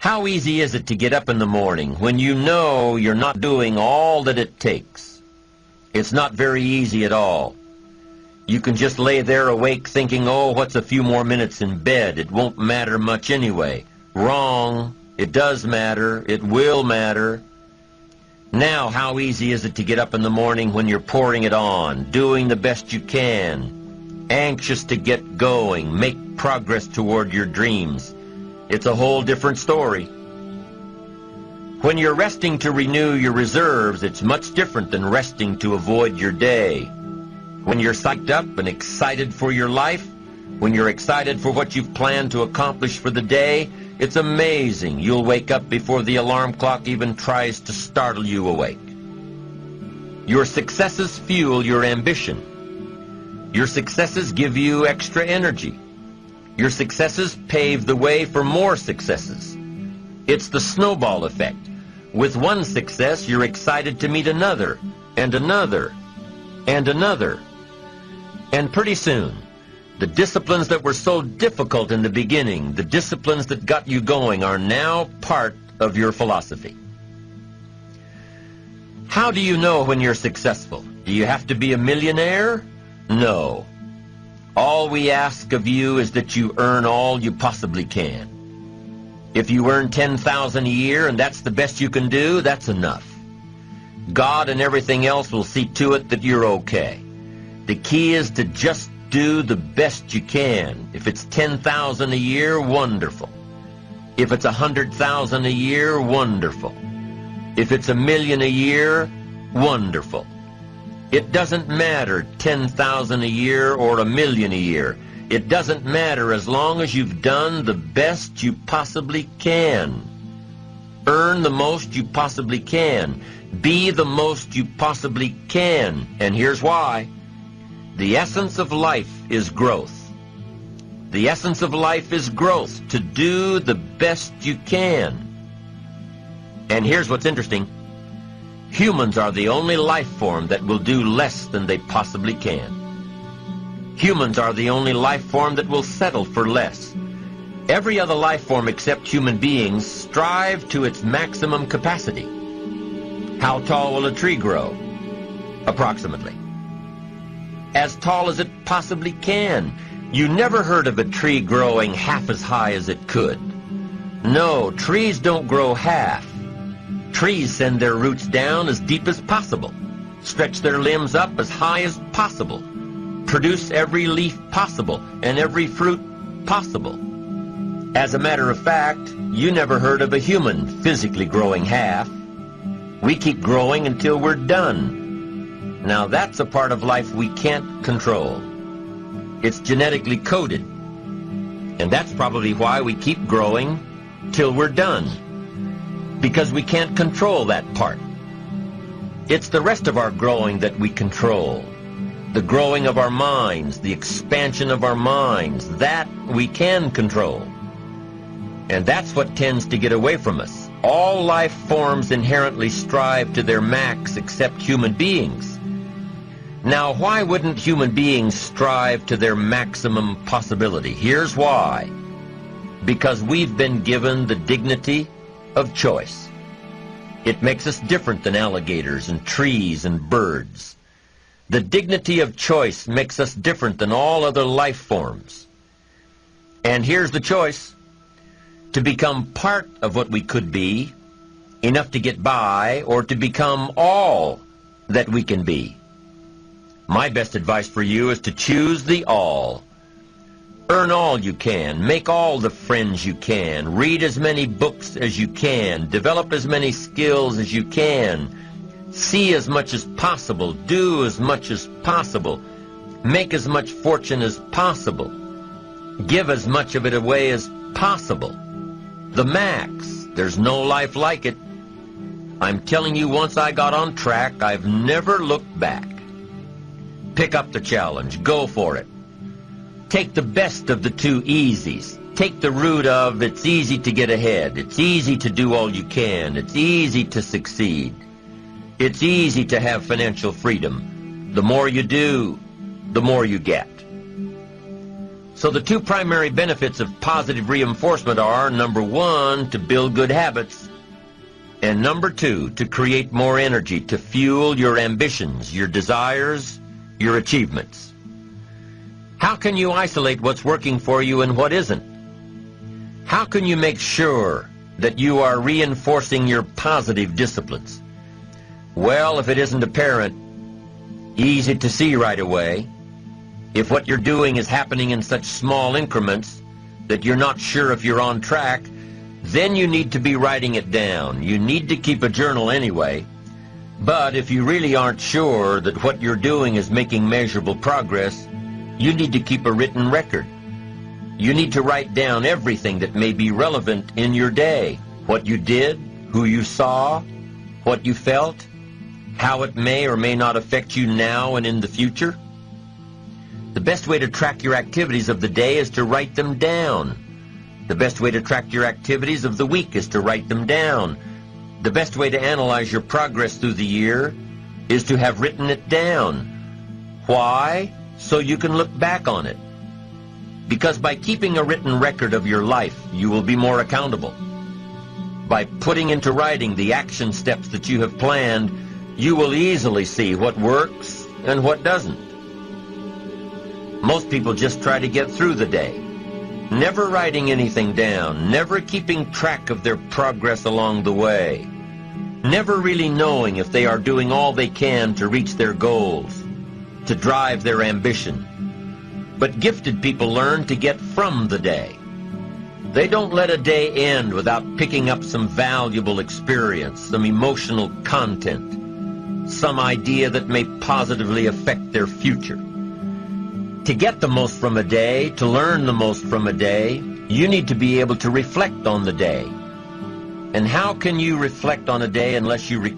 How easy is it to get up in the morning when you know you're not doing all that it takes? It's not very easy at all. You can just lay there awake thinking, oh, what's a few more minutes in bed? It won't matter much anyway. Wrong. It does matter. It will matter. Now, how easy is it to get up in the morning when you're pouring it on, doing the best you can, anxious to get going, make progress toward your dreams? It's a whole different story. When you're resting to renew your reserves, it's much different than resting to avoid your day. When you're psyched up and excited for your life, when you're excited for what you've planned to accomplish for the day, it's amazing you'll wake up before the alarm clock even tries to startle you awake. Your successes fuel your ambition. Your successes give you extra energy. Your successes pave the way for more successes. It's the snowball effect. With one success, you're excited to meet another, and another, and another. And pretty soon, the disciplines that were so difficult in the beginning, the disciplines that got you going, are now part of your philosophy. How do you know when you're successful? Do you have to be a millionaire? No. All we ask of you is that you earn all you possibly can. If you earn $10,000 a year and that's the best you can do, that's enough. God and everything else will see to it that you're okay. The key is to just do the best you can. If it's $10,000 a year, wonderful. If it's $100,000 a year, wonderful. If it's $1 million a year, wonderful. It doesn't matter $10,000 a year or $1 million a year. It doesn't matter as long as you've done the best you possibly can. Earn the most you possibly can. Be the most you possibly can. And here's why. The essence of life is growth. The essence of life is growth, to do the best you can. And here's what's interesting. Humans are the only life form that will do less than they possibly can. Humans are the only life form that will settle for less. Every other life form except human beings strive to its maximum capacity. How tall will a tree grow? Approximately. As tall as it possibly can. You never heard of a tree growing half as high as it could. No, trees don't grow half. Trees send their roots down as deep as possible, stretch their limbs up as high as possible, produce every leaf possible and every fruit possible. As a matter of fact, you never heard of a human physically growing half. We keep growing until we're done. Now that's a part of life we can't control. It's genetically coded. And that's probably why we keep growing till we're done. Because we can't control that part. It's the rest of our growing that we control. The growing of our minds, the expansion of our minds, that we can control. And that's what tends to get away from us. All life forms inherently strive to their max except human beings. Now, why wouldn't human beings strive to their maximum possibility? Here's why. Because we've been given the dignity of choice. It makes us different than alligators and trees and birds. The dignity of choice makes us different than all other life forms. And here's the choice. To become part of what we could be, enough to get by, or to become all that we can be. My best advice for you is to choose the all. Earn all you can, make all the friends you can, read as many books as you can, develop as many skills as you can, see as much as possible, do as much as possible, make as much fortune as possible, give as much of it away as possible. The max. There's no life like it. I'm telling you, once I got on track, I've never looked back. Pick up the challenge. Go for it. Take the best of the two easies. Take the route of it's easy to get ahead. It's easy to do all you can. It's easy to succeed. It's easy to have financial freedom. The more you do, the more you get. So the two primary benefits of positive reinforcement are, number one, to build good habits, and number two, to create more energy to fuel your ambitions, your desires, your achievements. How can you isolate what's working for you and what isn't? How can you make sure that you are reinforcing your positive disciplines? Well, if it isn't apparent, easy to see right away, if what you're doing is happening in such small increments that you're not sure if you're on track, then you need to be writing it down. You need to keep a journal anyway. But if you really aren't sure that what you're doing is making measurable progress, you need to keep a written record. You need to write down everything that may be relevant in your day. What you did, who you saw, what you felt, how it may or may not affect you now and in the future. The best way to track your activities of the day is to write them down. The best way to track your activities of the week is to write them down. The best way to analyze your progress through the year is to have written it down. Why? So you can look back on it. Because by keeping a written record of your life, you will be more accountable. By putting into writing the action steps that you have planned, you will easily see what works and what doesn't. Most people just try to get through the day, never writing anything down, never keeping track of their progress along the way, never really knowing if they are doing all they can to reach their goals, to drive their ambition. But gifted people learn to get from the day. They don't let a day end without picking up some valuable experience, some emotional content, some idea that may positively affect their future. To get the most from a day, to learn the most from a day, you need to be able to reflect on the day. And how can you reflect on a day unless you